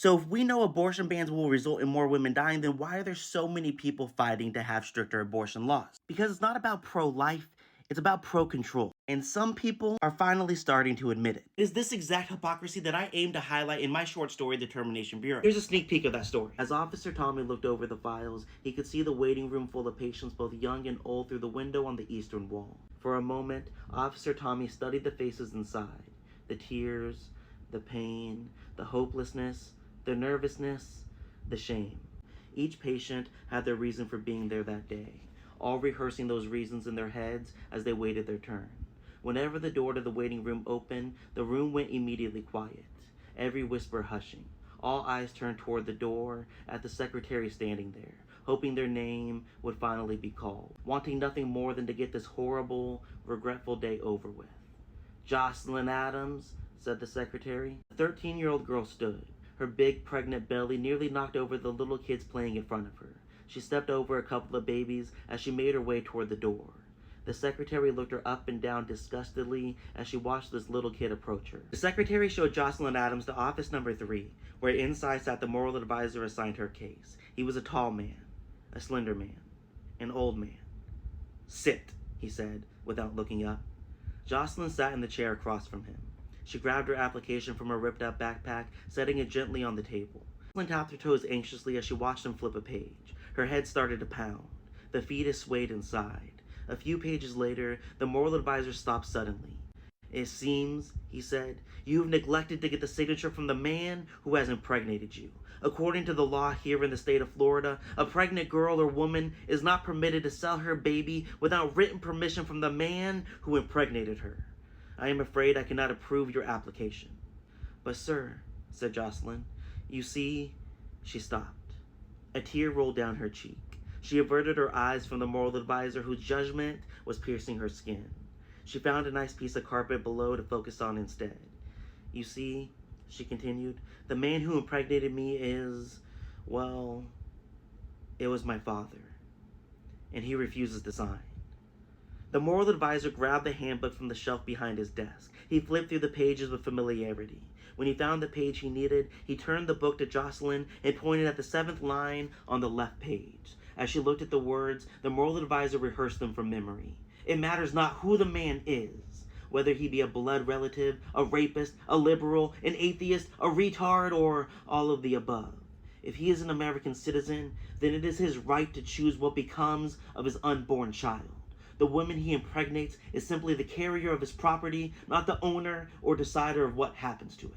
So if we know abortion bans will result in more women dying, then why are there so many people fighting to have stricter abortion laws? Because it's not about pro-life, it's about pro-control. And some people are finally starting to admit it. It is this exact hypocrisy that I aim to highlight in my short story, The Termination Bureau. Here's a sneak peek of that story. As Officer Tommy looked over the files, he could see the waiting room full of patients, both young and old, through the window on the eastern wall. For a moment, Officer Tommy studied the faces inside. The tears, the pain, the hopelessness, the nervousness, the shame. Each patient had their reason for being there that day, all rehearsing those reasons in their heads as they waited their turn. Whenever the door to the waiting room opened, the room went immediately quiet, every whisper hushing. All eyes turned toward the door at the secretary standing there, hoping their name would finally be called, wanting nothing more than to get this horrible, regretful day over with. "Jocelyn Adams," said the secretary. The 13-year-old girl stood, her big pregnant belly nearly knocked over the little kids playing in front of her. She stepped over a couple of babies as she made her way toward the door. The secretary looked her up and down disgustedly as she watched this little kid approach her. The secretary showed Jocelyn Adams to office number 3, where inside sat the moral advisor assigned her case. He was a tall man, a slender man, an old man. "Sit," he said, without looking up. Jocelyn sat in the chair across from him. She grabbed her application from her ripped-out backpack, setting it gently on the table. Jocelyn tapped her toes anxiously as she watched him flip a page. Her head started to pound. The fetus swayed inside. A few pages later, the moral advisor stopped suddenly. "It seems," he said, "you have neglected to get the signature from the man who has impregnated you. According to the law here in the state of Florida, a pregnant girl or woman is not permitted to sell her baby without written permission from the man who impregnated her. I am afraid I cannot approve your application." "But sir," said Jocelyn, "you see—" She stopped. A tear rolled down her cheek. She averted her eyes from the moral advisor whose judgment was piercing her skin. She found a nice piece of carpet below to focus on instead. "You see," she continued, "the man who impregnated me is, well, it was my father. And he refuses to sign." The moral advisor grabbed the handbook from the shelf behind his desk. He flipped through the pages with familiarity. When he found the page he needed, he turned the book to Jocelyn and pointed at the 7th line on the left page. As she looked at the words, the moral advisor rehearsed them from memory. "It matters not who the man is, whether he be a blood relative, a rapist, a liberal, an atheist, a retard, or all of the above. If he is an American citizen, then it is his right to choose what becomes of his unborn child. The woman he impregnates is simply the carrier of his property, not the owner or decider of what happens to it."